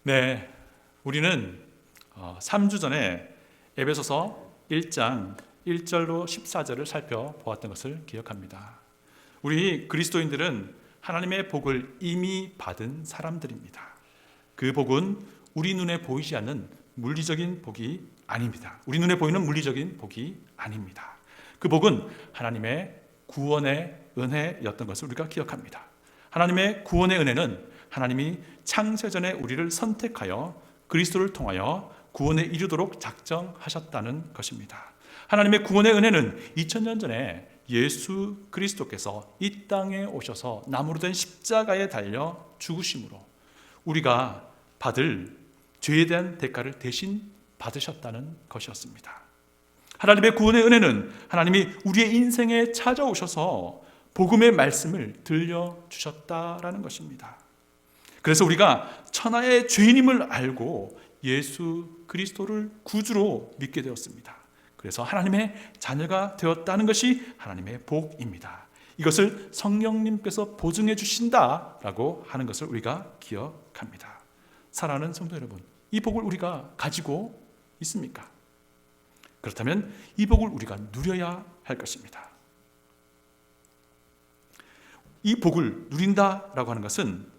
네, 우리는 3주 전에 에베소서 1장 1절로 14절을 살펴보았던 것을 기억합니다. 우리 그리스도인들은 하나님의 복을 이미 받은 사람들입니다. 그 복은 우리 눈에 보이지 않는 물리적인 복이 아닙니다. 우리 눈에 보이는 물리적인 복이 아닙니다. 그 복은 하나님의 구원의 은혜였던 것을 우리가 기억합니다. 하나님의 구원의 은혜는 하나님이 창세전에 우리를 선택하여 그리스도를 통하여 구원에 이르도록 작정하셨다는 것입니다. 하나님의 구원의 은혜는 2000년 전에 예수 그리스도께서 이 땅에 오셔서 나무로 된 십자가에 달려 죽으심으로 우리가 받을 죄에 대한 대가를 대신 받으셨다는 것이었습니다. 하나님의 구원의 은혜는 하나님이 우리의 인생에 찾아오셔서 복음의 말씀을 들려주셨다라는 것입니다. 그래서 우리가 천하의 죄인임을 알고 예수 그리스도를 구주로 믿게 되었습니다. 그래서 하나님의 자녀가 되었다는 것이 하나님의 복입니다. 이것을 성령님께서 보증해 주신다라고 하는 것을 우리가 기억합니다. 사랑하는 성도 여러분, 이 복을 우리가 가지고 있습니까? 그렇다면 이 복을 우리가 누려야 할 것입니다. 이 복을 누린다라고 하는 것은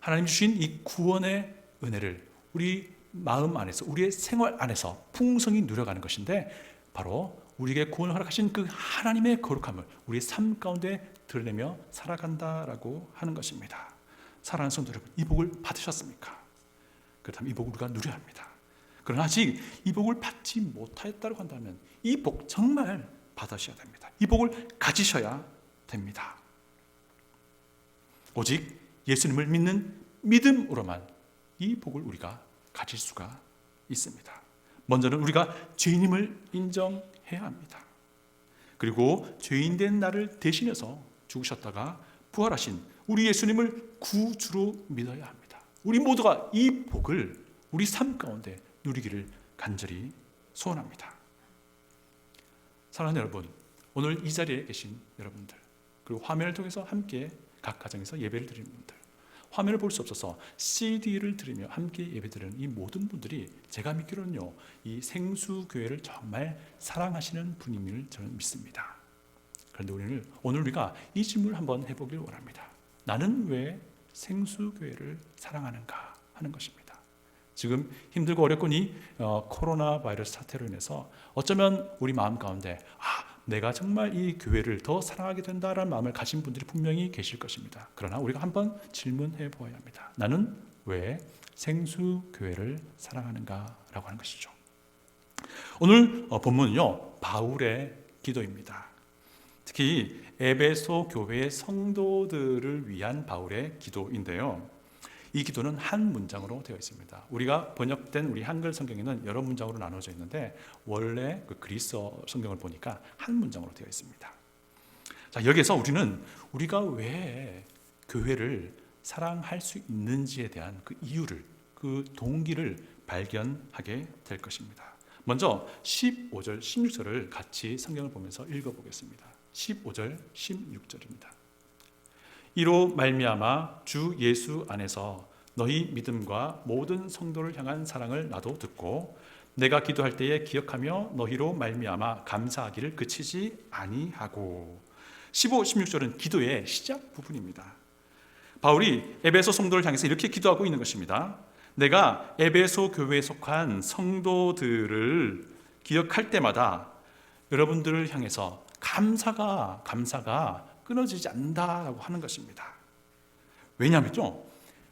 하나님 주신 이 구원의 은혜를 우리 마음 안에서, 우리의 생활 안에서 풍성히 누려가는 것인데, 바로 우리에게 구원을 허락하신 그 하나님의 거룩함을 우리의 삶 가운데 드러내며 살아간다라고 하는 것입니다. 사랑하는 성도 여러분, 이 복을 받으셨습니까? 그렇다면 이 복을 우리가 누려야 합니다. 그러나 아직 이 복을 받지 못하였다고 한다면 이 복 정말 받으셔야 됩니다. 이 복을 가지셔야 됩니다. 오직 예수님을 믿는 믿음으로만 이 복을 우리가 가질 수가 있습니다. 먼저는 우리가 죄인임을 인정해야 합니다. 그리고 죄인된 나를 대신해서 죽으셨다가 부활하신 우리 예수님을 구주로 믿어야 합니다. 우리 모두가 이 복을 우리 삶 가운데 누리기를 간절히 소원합니다. 사랑하는 여러분, 오늘 이 자리에 계신 여러분들, 그리고 화면을 통해서 함께 각 가정에서 예배를 드리는 분들, 화면을 볼 수 없어서 CD를 들으며 함께 예배드리는 이 모든 분들이 제가 믿기로는요, 이 생수교회를 정말 사랑하시는 분임을 저는 믿습니다. 그런데 오늘 우리가 이 질문을 한번 해보길 원합니다. 나는 왜 생수교회를 사랑하는가 하는 것입니다. 지금 힘들고 어렵군 이 코로나 바이러스 사태로 인해서 어쩌면 우리 마음 가운데 내가 정말 이 교회를 더 사랑하게 된다라는 마음을 가진 분들이 분명히 계실 것입니다. 그러나 우리가 한번 질문해 보아야 합니다. 나는 왜 생수교회를 사랑하는가라고 하는 것이죠. 오늘 본문은요, 바울의 기도입니다. 특히 에베소 교회의 성도들을 위한 바울의 기도인데요. 이 기도는 한 문장으로 되어 있습니다. 우리가 번역된 우리 한글 성경에는 여러 문장으로 나눠져 있는데 원래 그 그리스어 성경을 보니까 한 문장으로 되어 있습니다. 자, 여기서 우리가 왜 교회를 사랑할 수 있는지에 대한 그 이유를, 그 동기를 발견하게 될 것입니다. 먼저 15절, 16절을 같이 성경을 보면서 읽어보겠습니다. 15절, 16절입니다. 이로 말미암아 주 예수 안에서 너희 믿음과 모든 성도를 향한 사랑을 나도 듣고 내가 기도할 때에 기억하며 너희로 말미암아 감사하기를 그치지 아니하고. 15, 16절은 기도의 시작 부분입니다. 바울이 에베소 성도를 향해서 이렇게 기도하고 있는 것입니다. 내가 에베소 교회에 속한 성도들을 기억할 때마다 여러분들을 향해서 감사가 끊어지지 않는다라고 하는 것입니다. 왜냐하면요,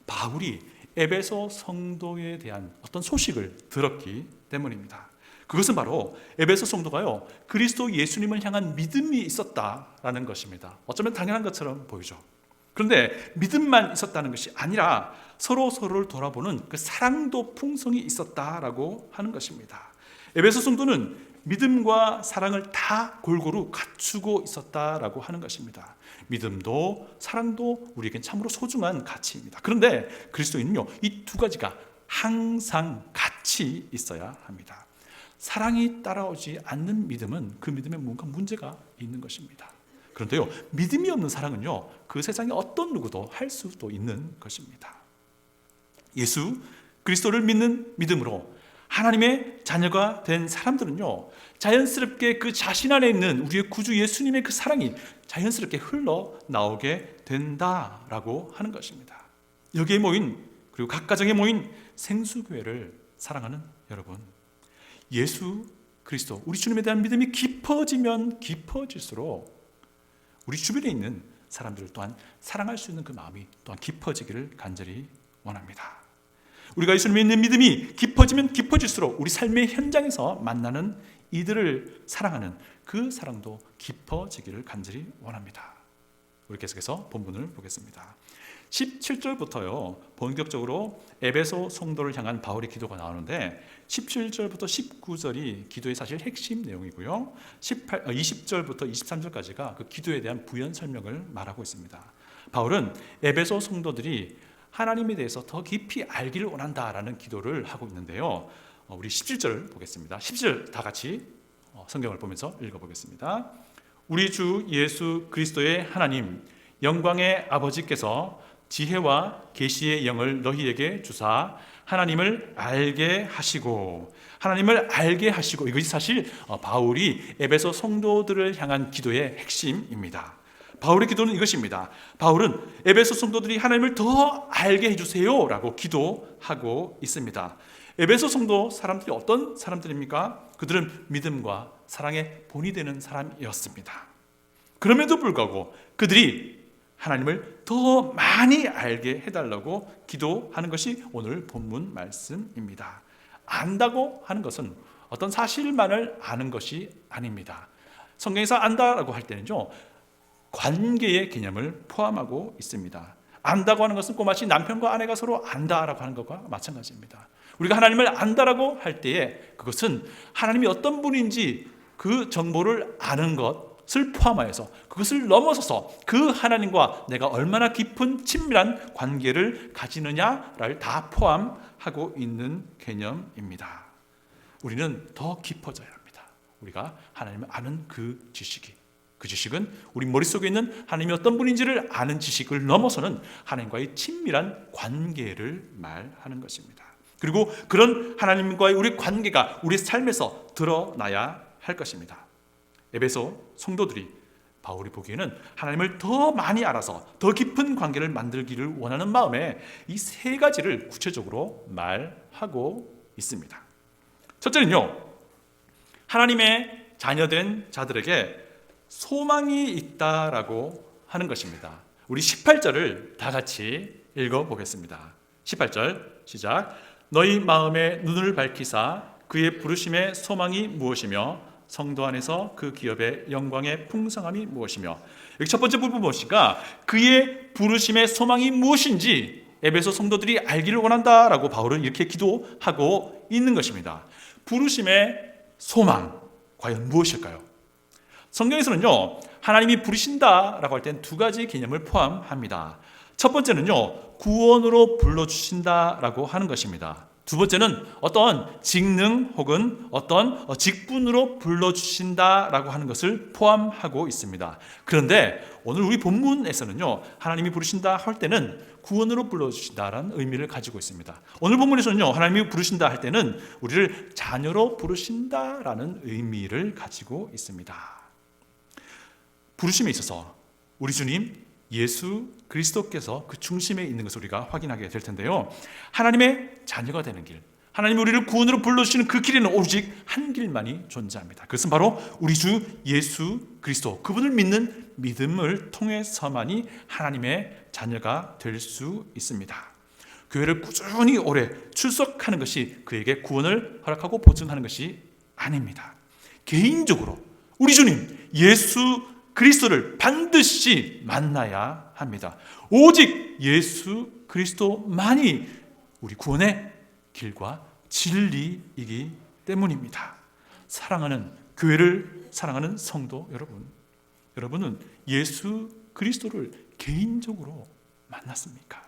바울이 에베소 성도에 대한 어떤 소식을 들었기 때문입니다. 그것은 바로 에베소 성도가요, 그리스도 예수님을 향한 믿음이 있었다라는 것입니다. 어쩌면 당연한 것처럼 보이죠. 그런데 믿음만 있었다는 것이 아니라 서로를 돌아보는 그 사랑도 풍성히 있었다라고 하는 것입니다. 에베소 성도는 믿음과 사랑을 다 골고루 갖추고 있었다라고 하는 것입니다. 믿음도 사랑도 우리에겐 참으로 소중한 가치입니다. 그런데 그리스도인은요, 이 두 가지가 항상 같이 있어야 합니다. 사랑이 따라오지 않는 믿음은 그 믿음에 뭔가 문제가 있는 것입니다. 그런데요, 믿음이 없는 사랑은요, 그 세상에 어떤 누구도 할 수도 있는 것입니다. 예수 그리스도를 믿는 믿음으로 하나님의 자녀가 된 사람들은요, 자연스럽게 그 자신 안에 있는 우리의 구주 예수님의 그 사랑이 자연스럽게 흘러나오게 된다라고 하는 것입니다. 여기에 모인, 그리고 각 가정에 모인 생수교회를 사랑하는 여러분, 예수 그리스도, 우리 주님에 대한 믿음이 깊어지면 깊어질수록 우리 주변에 있는 사람들을 또한 사랑할 수 있는 그 마음이 또한 깊어지기를 간절히 원합니다. 우리가 예수님에 있는 믿음이 깊어지면 깊어질수록 우리 삶의 현장에서 만나는 이들을 사랑하는 그 사랑도 깊어지기를 간절히 원합니다. 우리 계속해서 본문을 보겠습니다. 17절부터요, 본격적으로 에베소 성도를 향한 바울의 기도가 나오는데 17절부터 19절이 기도의 사실 핵심 내용이고요, 20절부터 23절까지가 그 기도에 대한 부연 설명을 말하고 있습니다. 바울은 에베소 성도들이 하나님에 대해서 더 깊이 알기를 원한다라는 기도를 하고 있는데요, 우리 17절 보겠습니다. 10절 다 같이 성경을 보면서 읽어보겠습니다. 우리 주 예수 그리스도의 하나님 영광의 아버지께서 지혜와 계시의 영을 너희에게 주사 하나님을 알게 하시고 이것이 사실 바울이 에베소 성도들을 향한 기도의 핵심입니다. 바울의 기도는 이것입니다. 바울은 에베소 성도들이 하나님을 더 알게 해주세요 라고 기도하고 있습니다. 에베소 성도 사람들이 어떤 사람들입니까? 그들은 믿음과 사랑의 본이 되는 사람이었습니다. 그럼에도 불구하고 그들이 하나님을 더 많이 알게 해달라고 기도하는 것이 오늘 본문 말씀입니다. 안다고 하는 것은 어떤 사실만을 아는 것이 아닙니다. 성경에서 안다라고 할 때는요, 관계의 개념을 포함하고 있습니다. 안다고 하는 것은 꼬마치 남편과 아내가 서로 안다라고 하는 것과 마찬가지입니다. 우리가 하나님을 안다라고 할 때에 그것은 하나님이 어떤 분인지 그 정보를 아는 것을 포함하여서 그것을 넘어서서 그 하나님과 내가 얼마나 깊은 친밀한 관계를 가지느냐를 다 포함하고 있는 개념입니다. 우리는 더 깊어져야 합니다. 우리가 하나님을 아는 그 지식은 우리 머릿속에 있는 하나님이 어떤 분인지를 아는 지식을 넘어서는 하나님과의 친밀한 관계를 말하는 것입니다. 그리고 그런 하나님과의 우리 관계가 우리 삶에서 드러나야 할 것입니다. 에베소 성도들이 바울이 보기에는 하나님을 더 많이 알아서 더 깊은 관계를 만들기를 원하는 마음에 이 세 가지를 구체적으로 말하고 있습니다. 첫째는요, 하나님의 자녀된 자들에게 소망이 있다라고 하는 것입니다. 우리 18절을 다 같이 읽어보겠습니다. 18절 시작. 너희 마음의 눈을 밝히사 그의 부르심의 소망이 무엇이며 성도 안에서 그 기업의 영광의 풍성함이 무엇이며, 여기 첫 번째 부분 무엇인가? 그의 부르심의 소망이 무엇인지 에베소 성도들이 알기를 원한다라고 바울은 이렇게 기도하고 있는 것입니다. 부르심의 소망, 과연 무엇일까요? 성경에서는요, 하나님이 부르신다라고 할 때는 두 가지 개념을 포함합니다. 첫 번째는요, 구원으로 불러주신다라고 하는 것입니다. 두 번째는 어떤 직능 혹은 어떤 직분으로 불러주신다라고 하는 것을 포함하고 있습니다. 그런데 오늘 우리 본문에서는요, 하나님이 부르신다 할 때는 구원으로 불러주신다라는 의미를 가지고 있습니다. 오늘 본문에서는요, 하나님이 부르신다 할 때는 우리를 자녀로 부르신다라는 의미를 가지고 있습니다. 부르심에 있어서 우리 주님 예수 그리스도께서 그 중심에 있는 것을 우리가 확인하게 될 텐데요, 하나님의 자녀가 되는 길, 하나님이 우리를 구원으로 불러주시는 그 길에는 오직 한 길만이 존재합니다. 그것은 바로 우리 주 예수 그리스도, 그분을 믿는 믿음을 통해서만이 하나님의 자녀가 될 수 있습니다. 교회를 꾸준히 오래 출석하는 것이 그에게 구원을 허락하고 보증하는 것이 아닙니다. 개인적으로 우리 주님 예수 그리스도를 반드시 만나야 합니다. 오직 예수 그리스도만이 우리 구원의 길과 진리이기 때문입니다. 사랑하는 교회를 사랑하는 성도 여러분, 여러분은 예수 그리스도를 개인적으로 만났습니까?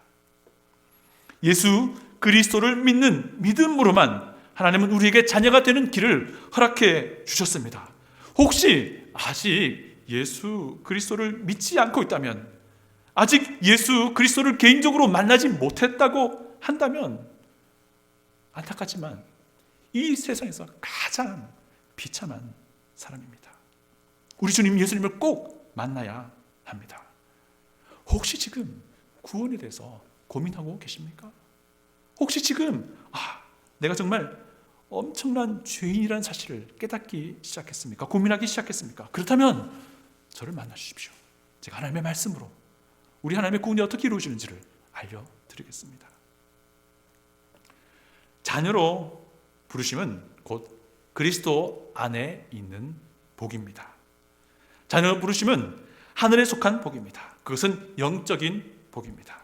예수 그리스도를 믿는 믿음으로만 하나님은 우리에게 자녀가 되는 길을 허락해 주셨습니다. 혹시 아직 예수 그리스도를 믿지 않고 있다면, 아직 예수 그리스도를 개인적으로 만나지 못했다고 한다면 안타깝지만 이 세상에서 가장 비참한 사람입니다. 우리 주님 예수님을 꼭 만나야 합니다. 혹시 지금 구원에 대해서 고민하고 계십니까? 혹시 지금 내가 정말 엄청난 죄인이라는 사실을 깨닫기 시작했습니까? 고민하기 시작했습니까? 그렇다면 저를 만나주십시오. 제가 하나님의 말씀으로 우리 하나님의 구원이 어떻게 이루어지는지를 알려드리겠습니다. 자녀로 부르심은 곧 그리스도 안에 있는 복입니다. 자녀로 부르심은 하늘에 속한 복입니다. 그것은 영적인 복입니다.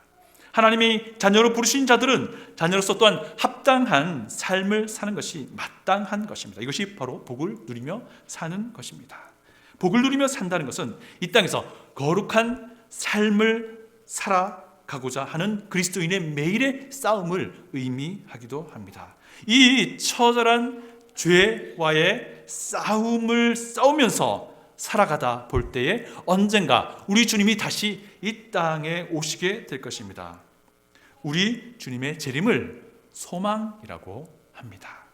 하나님이 자녀로 부르신 자들은 자녀로서 또한 합당한 삶을 사는 것이 마땅한 것입니다. 이것이 바로 복을 누리며 사는 것입니다. 복을 누리며 산다는 것은 이 땅에서 거룩한 삶을 살아가고자 하는 그리스도인의 매일의 싸움을 의미하기도 합니다. 이 처절한 죄와의 싸움을 싸우면서 살아가다 볼 때에 언젠가 우리 주님이 다시 이 땅에 오시게 될 것입니다. 우리 주님의 재림을 소망이라고 합니다.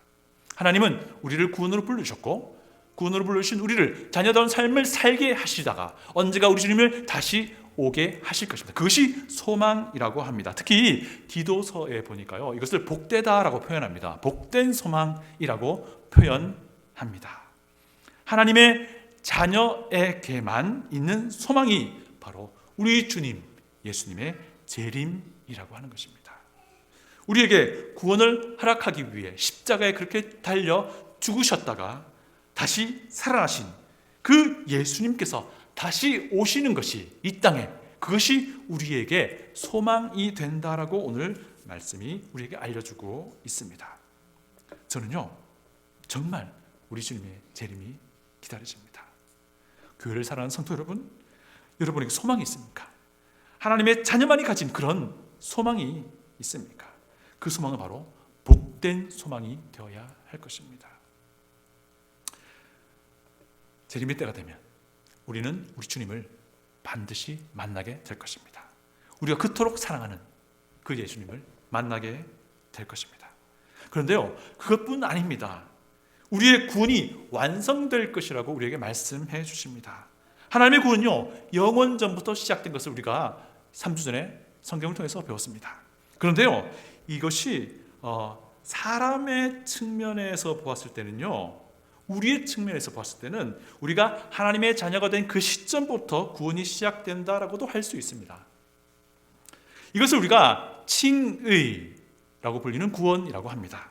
하나님은 우리를 구원으로 불러주셨고 구원으로 불러주신 우리를 자녀다운 삶을 살게 하시다가 언젠가 우리 주님을 다시 오게 하실 것입니다. 그것이 소망이라고 합니다. 특히 디도서에 보니까요, 이것을 복되다라고 표현합니다. 복된 소망이라고 표현합니다. 하나님의 자녀에게만 있는 소망이 바로 우리 주님 예수님의 재림이라고 하는 것입니다. 우리에게 구원을 허락하기 위해 십자가에 그렇게 달려 죽으셨다가 다시 살아나신 그 예수님께서 다시 오시는 것이 이 땅에, 그것이 우리에게 소망이 된다라고 오늘 말씀이 우리에게 알려주고 있습니다. 저는요 정말 우리 주님의 재림이 기다려집니다. 교회를 사랑하는 성도 여러분, 여러분에게 소망이 있습니까? 하나님의 자녀만이 가진 그런 소망이 있습니까? 그 소망은 바로 복된 소망이 되어야 할 것입니다. 재림의 때가 되면 우리는 우리 주님을 반드시 만나게 될 것입니다. 우리가 그토록 사랑하는 그 예수님을 만나게 될 것입니다. 그런데요, 그것뿐 아닙니다. 우리의 구원이 완성될 것이라고 우리에게 말씀해 주십니다. 하나님의 구원은요, 영원 전부터 시작된 것을 우리가 3주 전에 성경을 통해서 배웠습니다. 그런데요, 이것이 사람의 측면에서 보았을 때는요, 우리의 측면에서 봤을 때는 우리가 하나님의 자녀가 된 그 시점부터 구원이 시작된다라고도 할 수 있습니다. 이것을 우리가 칭의라고 불리는 구원이라고 합니다.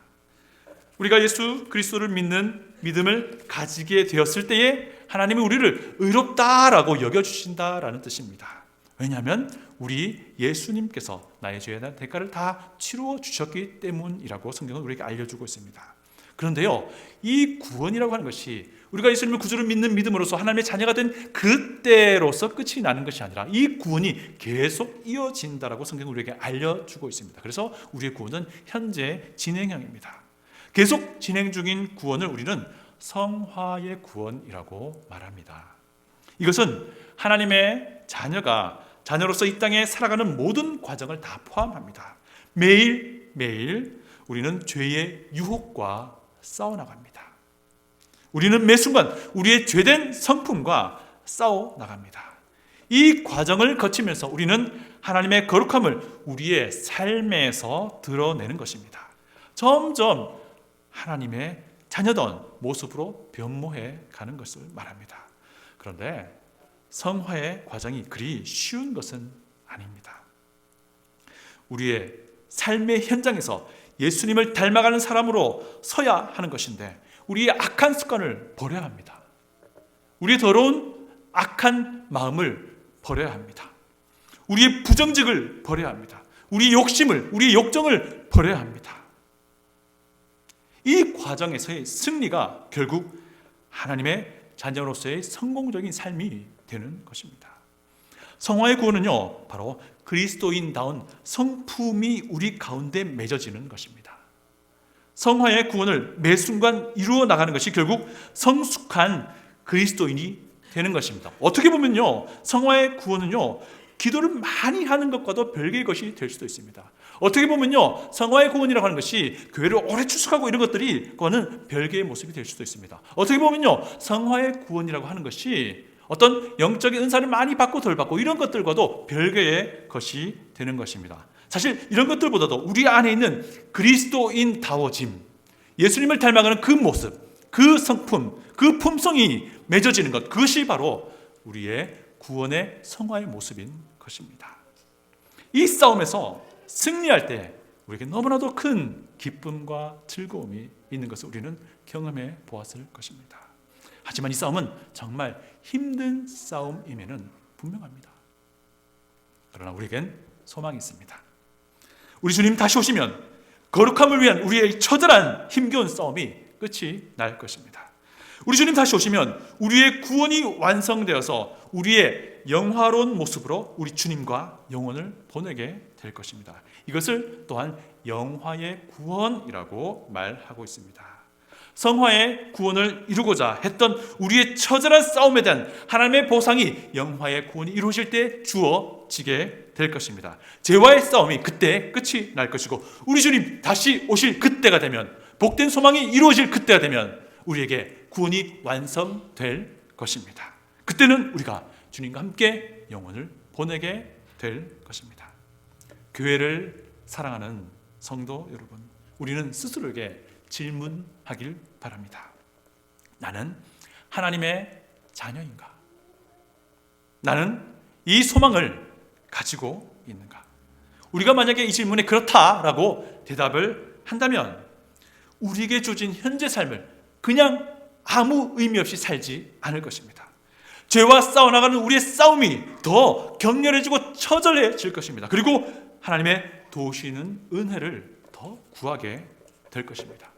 우리가 예수 그리스도를 믿는 믿음을 가지게 되었을 때에 하나님이 우리를 의롭다라고 여겨주신다라는 뜻입니다. 왜냐하면 우리 예수님께서 나의 죄에 대한 대가를 다 치루어 주셨기 때문이라고 성경은 우리에게 알려주고 있습니다. 그런데요, 이 구원이라고 하는 것이 우리가 예수님의 구주를 믿는 믿음으로서 하나님의 자녀가 된 그때로서 끝이 나는 것이 아니라 이 구원이 계속 이어진다라고 성경은 우리에게 알려주고 있습니다. 그래서 우리의 구원은 현재 진행형입니다. 계속 진행 중인 구원을 우리는 성화의 구원이라고 말합니다. 이것은 하나님의 자녀로서 이 땅에 살아가는 모든 과정을 다 포함합니다. 매일매일 우리는 죄의 유혹과 싸워나갑니다. 우리는 매 순간 우리의 죄된 성품과 싸워나갑니다. 이 과정을 거치면서 우리는 하나님의 거룩함을 우리의 삶에서 드러내는 것입니다. 점점 하나님의 자녀다운 모습으로 변모해 가는 것을 말합니다. 그런데 성화의 과정이 그리 쉬운 것은 아닙니다. 우리의 삶의 현장에서 예수님을 닮아가는 사람으로 서야 하는 것인데 우리의 악한 습관을 버려야 합니다. 우리의 더러운 악한 마음을 버려야 합니다. 우리의 부정직을 버려야 합니다. 우리의 욕심을, 우리의 욕정을 버려야 합니다. 이 과정에서의 승리가 결국 하나님의 자녀로서의 성공적인 삶이 되는 것입니다. 성화의 구원은요, 바로 그리스도인다운 성품이 우리 가운데 맺어지는 것입니다. 성화의 구원을 매 순간 이루어 나가는 것이 결국 성숙한 그리스도인이 되는 것입니다. 어떻게 보면요, 성화의 구원은요, 기도를 많이 하는 것과도 별개의 것이 될 수도 있습니다. 어떻게 보면요, 성화의 구원이라고 하는 것이 교회를 오래 출석하고 이런 것들이 그거는 별개의 모습이 될 수도 있습니다. 어떻게 보면요, 성화의 구원이라고 하는 것이 어떤 영적인 은사를 많이 받고 덜 받고 이런 것들과도 별개의 것이 되는 것입니다. 사실 이런 것들보다도 우리 안에 있는 그리스도인다워짐, 예수님을 닮아가는 그 모습, 그 성품, 그 품성이 맺어지는 것, 그것이 바로 우리의 구원의 성화의 모습인 것입니다. 이 싸움에서 승리할 때 우리에게 너무나도 큰 기쁨과 즐거움이 있는 것을 우리는 경험해 보았을 것입니다. 하지만 이 싸움은 정말 힘든 싸움임에는 분명합니다. 그러나 우리에겐 소망이 있습니다. 우리 주님 다시 오시면 거룩함을 위한 우리의 처절한 힘겨운 싸움이 끝이 날 것입니다. 우리 주님 다시 오시면 우리의 구원이 완성되어서 우리의 영화로운 모습으로 우리 주님과 영혼을 보내게 될 것입니다. 이것을 또한 영화의 구원이라고 말하고 있습니다. 성화의 구원을 이루고자 했던 우리의 처절한 싸움에 대한 하나님의 보상이 영화의 구원이 이루어질 때 주어지게 될 것입니다. 죄와의 싸움이 그때 끝이 날 것이고 우리 주님 다시 오실 그때가 되면, 복된 소망이 이루어질 그때가 되면 우리에게 구원이 완성될 것입니다. 그때는 우리가 주님과 함께 영혼을 보내게 될 것입니다. 교회를 사랑하는 성도 여러분, 우리는 스스로에게 질문하길 바랍니다. 나는 하나님의 자녀인가? 나는 이 소망을 가지고 있는가? 우리가 만약에 이 질문에 그렇다라고 대답을 한다면 우리에게 주어진 현재 삶을 그냥 아무 의미 없이 살지 않을 것입니다. 죄와 싸워나가는 우리의 싸움이 더 격렬해지고 처절해질 것입니다. 그리고 하나님의 도우시는 은혜를 더 구하게 될 것입니다.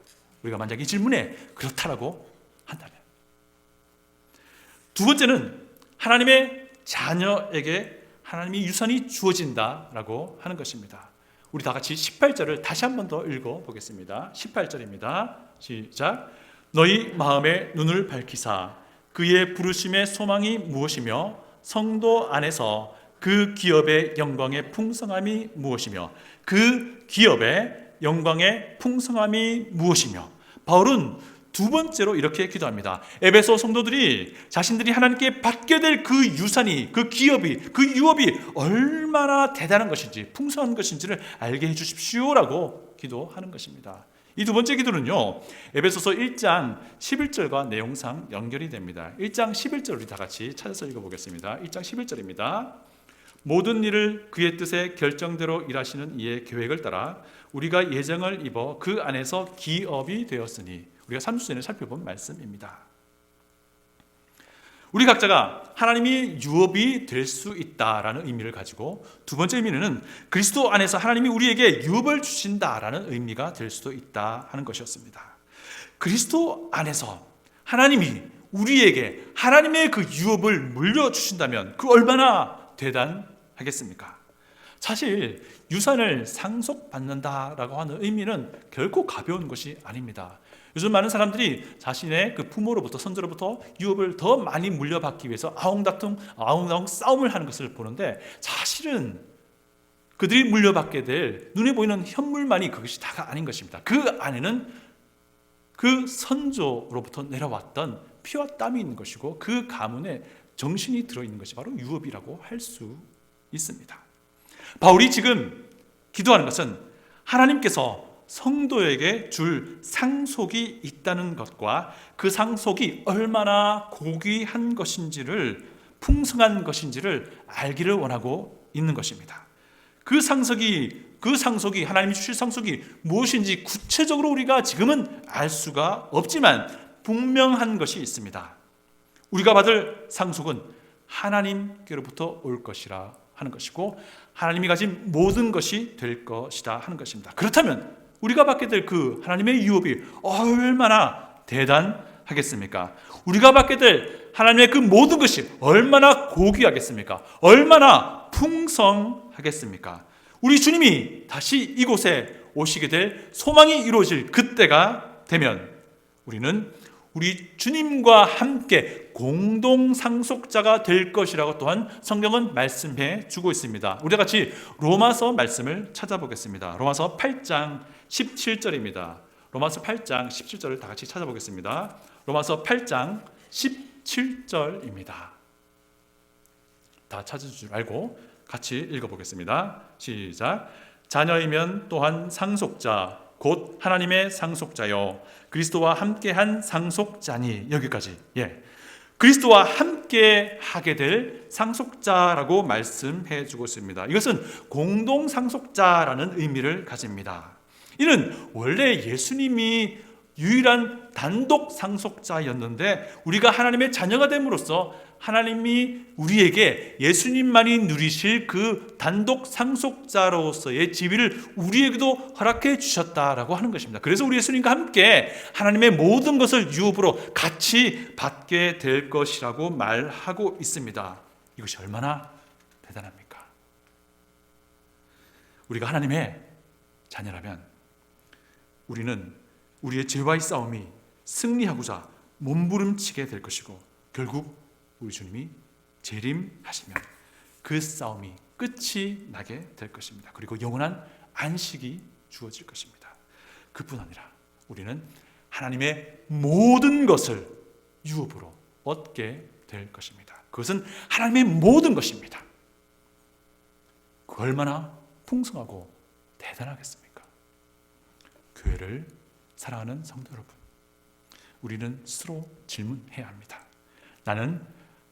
우리가 만약 이 질문에 그렇다라고 한다면. 두 번째는 하나님의 자녀에게 하나님의 유산이 주어진다라고 하는 것입니다. 우리 다 같이 18절을 다시 한 번 더 읽어보겠습니다. 18절입니다. 시작. 너희 마음의 눈을 밝히사 그의 부르심의 소망이 무엇이며 성도 안에서 그 기업의 영광의 풍성함이 무엇이며 그 기업의 영광의 풍성함이 무엇이며. 바울은 두 번째로 이렇게 기도합니다. 에베소 성도들이 자신들이 하나님께 받게 될 그 유산이, 그 기업이, 그 유업이 얼마나 대단한 것인지, 풍성한 것인지를 알게 해주십시오라고 기도하는 것입니다. 이 두 번째 기도는요, 에베소서 1장 11절과 내용상 연결이 됩니다. 1장 11절 우리 다 같이 찾아서 읽어보겠습니다. 1장 11절입니다. 모든 일을 그의 뜻에 결정대로 일하시는 이의 계획을 따라 우리가 예정을 입어 그 안에서 기업이 되었으니. 우리가 3주전에 살펴본 말씀입니다. 우리 각자가 하나님이 유업이 될 수 있다라는 의미를 가지고, 두 번째 의미는 그리스도 안에서 하나님이 우리에게 유업을 주신다라는 의미가 될 수도 있다 하는 것이었습니다. 그리스도 안에서 하나님이 우리에게 하나님의 그 유업을 물려주신다면 그 얼마나 대단하겠습니까? 사실 유산을 상속받는다라고 하는 의미는 결코 가벼운 것이 아닙니다. 요즘 많은 사람들이 자신의 그 부모로부터, 선조로부터 유업을 더 많이 물려받기 위해서 아웅다웅 싸움을 하는 것을 보는데, 사실은 그들이 물려받게 될 눈에 보이는 현물만이 그것이 다가 아닌 것입니다. 그 안에는 그 선조로부터 내려왔던 피와 땀이 있는 것이고 그 가문에 정신이 들어있는 것이 바로 유업이라고 할 수 있습니다. 바울이 지금 기도하는 것은 하나님께서 성도에게 줄 상속이 있다는 것과 그 상속이 얼마나 고귀한 것인지를, 풍성한 것인지를 알기를 원하고 있는 것입니다. 그 상속이 하나님이 주실 상속이 무엇인지 구체적으로 우리가 지금은 알 수가 없지만 분명한 것이 있습니다. 우리가 받을 상속은 하나님께로부터 올 것이라 하는 것이고 하나님이 가진 모든 것이 될 것이다 하는 것입니다. 그렇다면 우리가 받게 될 그 하나님의 유업이 얼마나 대단하겠습니까? 우리가 받게 될 하나님의 그 모든 것이 얼마나 고귀하겠습니까? 얼마나 풍성하겠습니까? 우리 주님이 다시 이곳에 오시게 될 소망이 이루어질 그때가 되면 우리는 우리 주님과 함께 공동 상속자가 될 것이라고 또한 성경은 말씀해 주고 있습니다. 우리 같이 로마서 말씀을 찾아보겠습니다. 로마서 8장 17절입니다. 로마서 8장 17절을 다 같이 찾아보겠습니다. 로마서 8장 17절입니다. 다 찾을 줄 알고 같이 읽어보겠습니다. 시작. 자녀이면 또한 상속자 곧 하나님의 상속자요 그리스도와 함께한 상속자니. 여기까지. 그리스도와 함께 하게 될 상속자라고 말씀해 주고 있습니다. 이것은 공동 상속자라는 의미를 가집니다. 이는 원래 예수님이 유일한 단독 상속자였는데 우리가 하나님의 자녀가 됨으로써 하나님이 우리에게 예수님만이 누리실 그 단독 상속자로서의 지위를 우리에게도 허락해 주셨다라고 하는 것입니다. 그래서 우리 예수님과 함께 하나님의 모든 것을 유업으로 같이 받게 될 것이라고 말하고 있습니다. 이것이 얼마나 대단합니까? 우리가 하나님의 자녀라면 우리는 우리의 죄와의 싸움이 승리하고자 몸부림치게 될 것이고 결국 우리 주님이 재림하시면 그 싸움이 끝이 나게 될 것입니다. 그리고 영원한 안식이 주어질 것입니다. 그뿐 아니라 우리는 하나님의 모든 것을 유업으로 얻게 될 것입니다. 그것은 하나님의 모든 것입니다. 그 얼마나 풍성하고 대단하겠습니까? 교회를 사랑하는 성도 여러분, 우리는 스스로 질문해야 합니다. 나는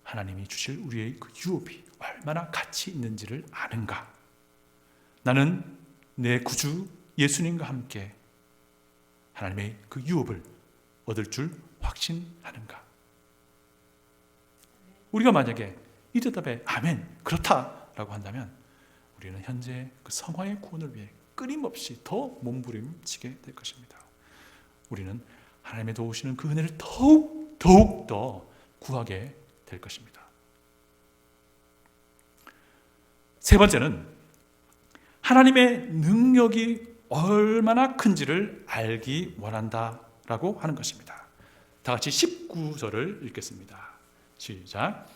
하나님이 주실 우리의 그 유업이 얼마나 가치 있는지를 아는가? 나는 내 구주 예수님과 함께 하나님의 그 유업을 얻을 줄 확신하는가? 우리가 만약에 이 대답에 아멘, 그렇다라고 한다면 우리는 현재 그 성화의 구원을 위해 끊임없이 더 몸부림치게 될 것입니다. 우리는 하나님의 도우시는 그 은혜를 더욱 더 구하게 될 것입니다. 세 번째는 하나님의 능력이 얼마나 큰지를 알기 원한다라고 하는 것입니다. 다 같이 19절을 읽겠습니다. 시작.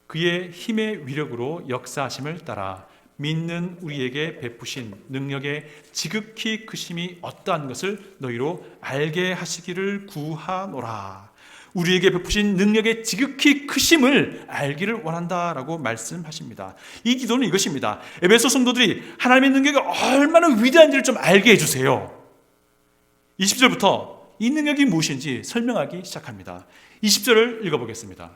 그의 힘의 위력으로 역사하심을 따라 믿는 우리에게 베푸신 능력의 지극히 크심이 어떠한 것을 너희로 알게 하시기를 구하노라. 우리에게 베푸신 능력의 지극히 크심을 알기를 원한다라고 말씀하십니다. 이 기도는 이것입니다. 에베소 성도들이 하나님의 능력이 얼마나 위대한지를 좀 알게 해주세요. 20절부터 이 능력이 무엇인지 설명하기 시작합니다. 20절을 읽어보겠습니다.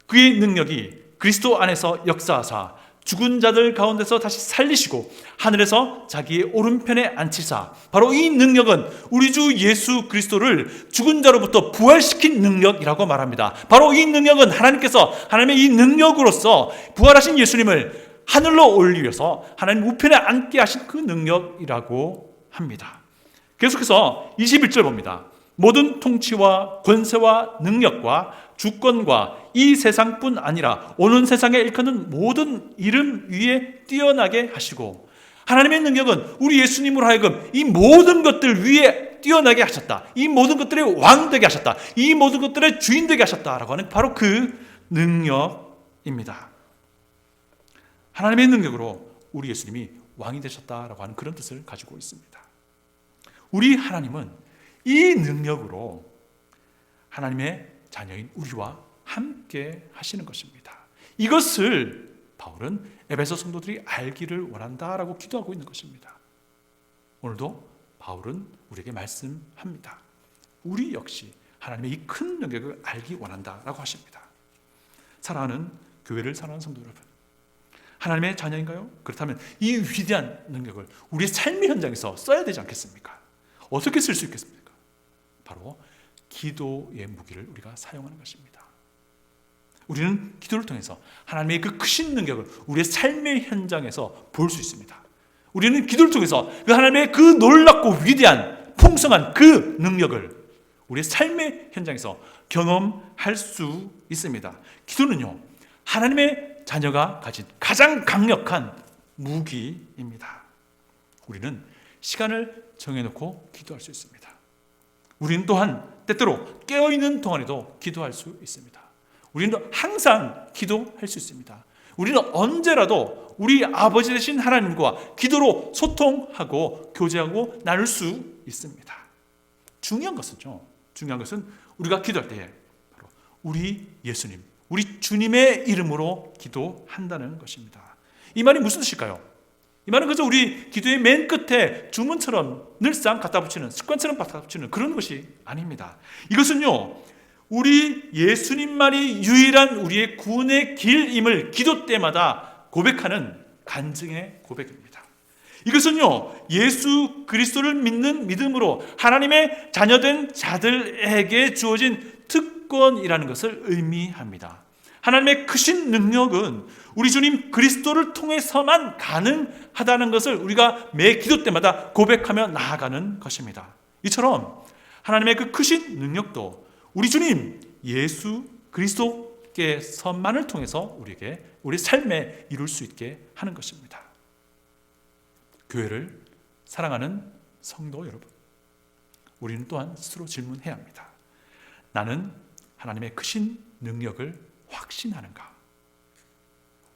그의 능력이 그리스도 안에서 역사하사 죽은 자들 가운데서 다시 살리시고 하늘에서 자기의 오른편에 앉히사. 바로 이 능력은 우리 주 예수 그리스도를 죽은 자로부터 부활시킨 능력이라고 말합니다. 바로 이 능력은 하나님께서 하나님의 이 능력으로서 부활하신 예수님을 하늘로 올리셔서 하나님 우편에 앉게 하신 그 능력이라고 합니다. 계속해서 21절 봅니다. 모든 통치와 권세와 능력과 주권과 이 세상뿐 아니라 오는 세상에 일컫는 모든 이름 위에 뛰어나게 하시고. 하나님의 능력은 우리 예수님으로 하여금 이 모든 것들 위에 뛰어나게 하셨다. 이 모든 것들의 왕 되게 하셨다. 이 모든 것들의 주인 되게 하셨다라고 하는 바로 그 능력입니다. 하나님의 능력으로 우리 예수님이 왕이 되셨다라고 하는 그런 뜻을 가지고 있습니다. 우리 하나님은 이 능력으로 하나님의 자녀인 우리와 함께 하시는 것입니다. 이것을 바울은 에베소 성도들이 알기를 원한다라고 기도하고 있는 것입니다. 오늘도 바울은 우리에게 말씀합니다. 우리 역시 하나님의 이 큰 능력을 알기 원한다라고 하십니다. 사랑하는 교회를 사랑하는 성도 여러분, 하나님의 자녀인가요? 그렇다면 이 위대한 능력을 우리의 삶의 현장에서 써야 되지 않겠습니까? 어떻게 쓸 수 있겠습니까? 바로 기도의 무기를 우리가 사용하는 것입니다. 우리는 기도를 통해서 하나님의 그 크신 능력을 우리의 삶의 현장에서 볼 수 있습니다. 우리는 기도를 통해서 그 하나님의 그 놀랍고 위대한 풍성한 그 능력을 우리의 삶의 현장에서 경험할 수 있습니다. 기도는요, 하나님의 자녀가 가진 가장 강력한 무기입니다. 우리는 시간을 정해놓고 기도할 수 있습니다. 우리는 또한 때때로 깨어있는 동안에도 기도할 수 있습니다. 우리는 항상 기도할 수 있습니다. 우리는 언제라도 우리 아버지 되신 하나님과 기도로 소통하고 교제하고 나눌 수 있습니다. 중요한 것은 우리가 기도할 때에 바로 우리 예수님, 우리 주님의 이름으로 기도한다는 것입니다. 이 말이 무슨 뜻일까요? 이 말은 그저 우리 기도의 맨 끝에 주문처럼 늘상 갖다 붙이는, 습관처럼 갖다 붙이는 그런 것이 아닙니다. 이것은요, 우리 예수님만이 유일한 우리의 구원의 길임을 기도 때마다 고백하는 간증의 고백입니다. 이것은요, 예수 그리스도를 믿는 믿음으로 하나님의 자녀된 자들에게 주어진 특권이라는 것을 의미합니다. 하나님의 크신 능력은 우리 주님 그리스도를 통해서만 가능하다는 것을 우리가 매 기도 때마다 고백하며 나아가는 것입니다. 이처럼 하나님의 그 크신 능력도 우리 주님 예수 그리스도께서만을 통해서 우리에게 우리 삶에 이룰 수 있게 하는 것입니다. 교회를 사랑하는 성도 여러분, 우리는 또한 스스로 질문해야 합니다. 나는 하나님의 크신 능력을 확신하는가?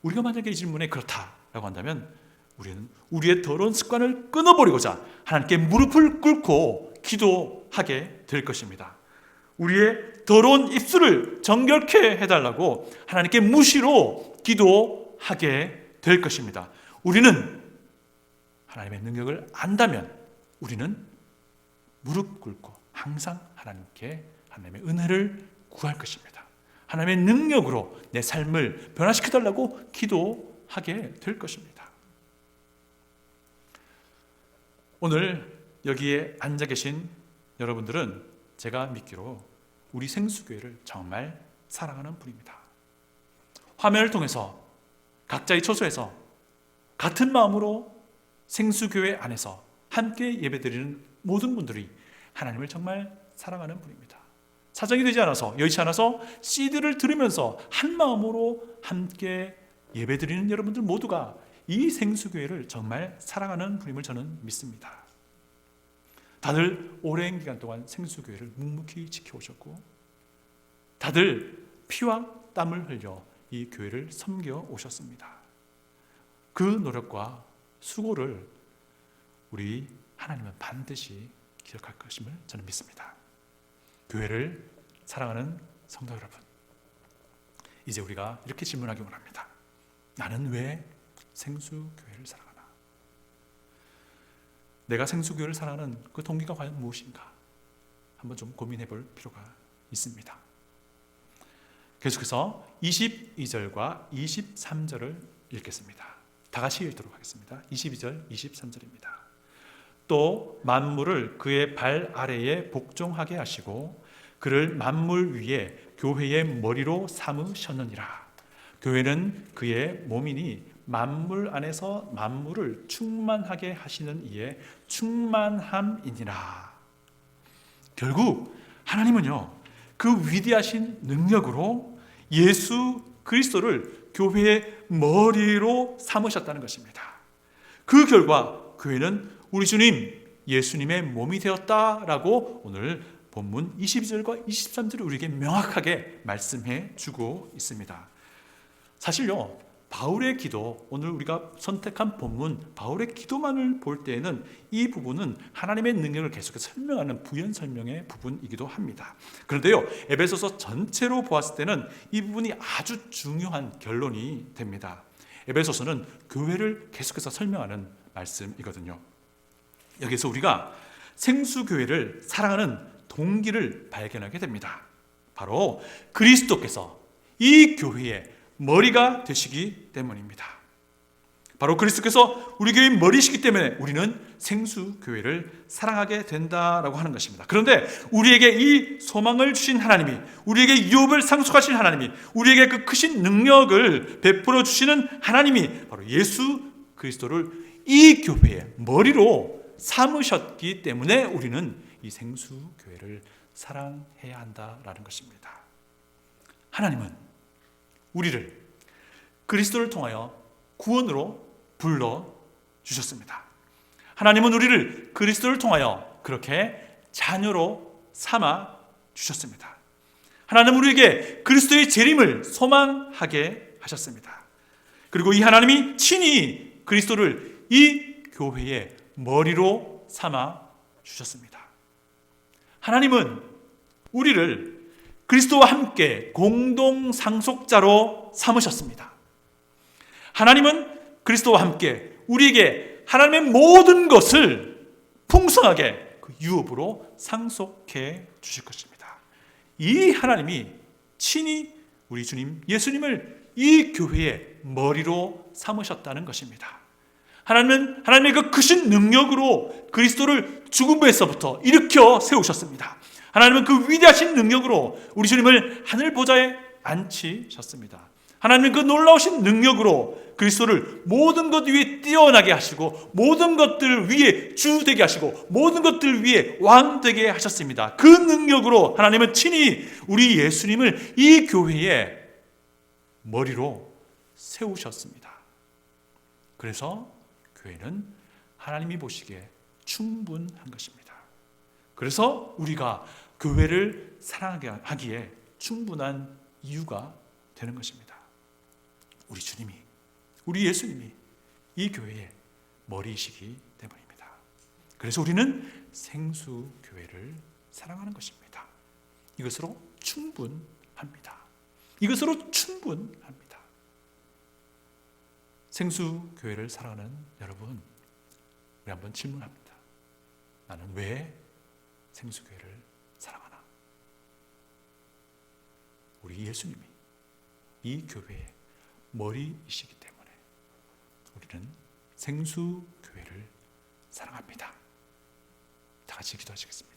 우리가 만약에 이 질문에 그렇다라고 한다면 우리는 우리의 더러운 습관을 끊어버리고자 하나님께 무릎을 꿇고 기도하게 될 것입니다. 우리의 더러운 입술을 정결케 해달라고 하나님께 무시로 기도하게 될 것입니다. 우리는 하나님의 능력을 안다면 우리는 무릎 꿇고 항상 하나님께 하나님의 은혜를 구할 것입니다. 하나님의 능력으로 내 삶을 변화시켜달라고 기도하게 될 것입니다. 오늘 여기에 앉아 계신 여러분들은 제가 믿기로 우리 생수교회를 정말 사랑하는 분입니다. 화면을 통해서 각자의 처소에서 같은 마음으로 생수교회 안에서 함께 예배드리는 모든 분들이 하나님을 정말 사랑하는 분입니다. 사정이 되지 않아서, 여의치 않아서 CD를 들으면서 한 마음으로 함께 예배드리는 여러분들 모두가 이 생수교회를 정말 사랑하는 분임을 저는 믿습니다. 다들 오랜 기간 동안 생수교회를 묵묵히 지켜오셨고 다들 피와 땀을 흘려 이 교회를 섬겨 오셨습니다. 그 노력과 수고를 우리 하나님은 반드시 기억할 것임을 저는 믿습니다. 교회를 사랑하는 성도 여러분, 이제 우리가 이렇게 질문하기 원합니다. 나는 왜 생수교회를 사랑하나? 내가 생수교회를 사랑하는 그 동기가 과연 무엇인가? 한번 좀 고민해 볼 필요가 있습니다. 계속해서 22절과 23절을 읽겠습니다. 다 같이 읽도록 하겠습니다. 22절, 23절입니다. 또 만물을 그의 발 아래에 복종하게 하시고 그를 만물 위에 교회의 머리로 삼으셨느니라. 교회는 그의 몸이니 만물 안에서 만물을 충만하게 하시는 이의 충만함이니라. 결국 하나님은요, 그 위대하신 능력으로 예수 그리스도를 교회의 머리로 삼으셨다는 것입니다. 그 결과 교회는 우리 주님 예수님의 몸이 되었다라고 오늘 본문 22절과 23절을 우리에게 명확하게 말씀해 주고 있습니다. 사실요, 바울의 기도, 오늘 우리가 선택한 본문 바울의 기도만을 볼 때에는 이 부분은 하나님의 능력을 계속해서 설명하는 부연 설명의 부분이기도 합니다. 그런데요, 에베소서 전체로 보았을 때는 이 부분이 아주 중요한 결론이 됩니다. 에베소서는 교회를 계속해서 설명하는 말씀이거든요. 여기서 우리가 생수교회를 사랑하는 동기를 발견하게 됩니다. 바로 그리스도께서 이 교회의 머리가 되시기 때문입니다. 바로 그리스도께서 우리 교회의 머리시기 때문에 우리는 생수교회를 사랑하게 된다라고 하는 것입니다. 그런데 우리에게 이 소망을 주신 하나님이, 우리에게 유업을 상속하신 하나님이, 우리에게 그 크신 능력을 베풀어 주시는 하나님이 바로 예수 그리스도를 이 교회의 머리로 삼으셨기 때문에 우리는 이 생수교회를 사랑해야 한다라는 것입니다. 하나님은 우리를 그리스도를 통하여 구원으로 불러주셨습니다. 하나님은 우리를 그리스도를 통하여 그렇게 자녀로 삼아 주셨습니다. 하나님은 우리에게 그리스도의 재림을 소망하게 하셨습니다. 그리고 이 하나님이 친히 그리스도를 이 교회의 머리로 삼아 주셨습니다. 하나님은 우리를 그리스도와 함께 공동 상속자로 삼으셨습니다. 하나님은 그리스도와 함께 우리에게 하나님의 모든 것을 풍성하게 그 유업으로 상속해 주실 것입니다. 이 하나님이 친히 우리 주님 예수님을 이 교회의 머리로 삼으셨다는 것입니다. 하나님은 하나님의 그 크신 능력으로 그리스도를 죽음에서부터 일으켜 세우셨습니다. 하나님은 그 위대하신 능력으로 우리 주님을 하늘 보좌에 앉히셨습니다. 하나님은 그 놀라우신 능력으로 그리스도를 모든 것 위에 뛰어나게 하시고 모든 것들 위에 주 되게 하시고 모든 것들 위에 왕 되게 하셨습니다. 그 능력으로 하나님은 친히 우리 예수님을 이 교회의 머리로 세우셨습니다. 그래서 교회는 하나님이 보시기에 충분한 것입니다. 그래서 우리가 교회를 사랑하게 하기에 충분한 이유가 되는 것입니다. 우리 주님이, 우리 예수님이 이 교회의 머리이시기 때문입니다. 그래서 우리는 생수교회를 사랑하는 것입니다. 이것으로 충분합니다. 이것으로 충분합니다. 생수교회를 사랑하는 여러분, 우리 한번 질문합니다. 나는 왜 생수교회를 사랑하나? 우리 예수님이 이 교회의 머리이시기 때문에 우리는 생수교회를 사랑합니다. 다 같이 기도하시겠습니다.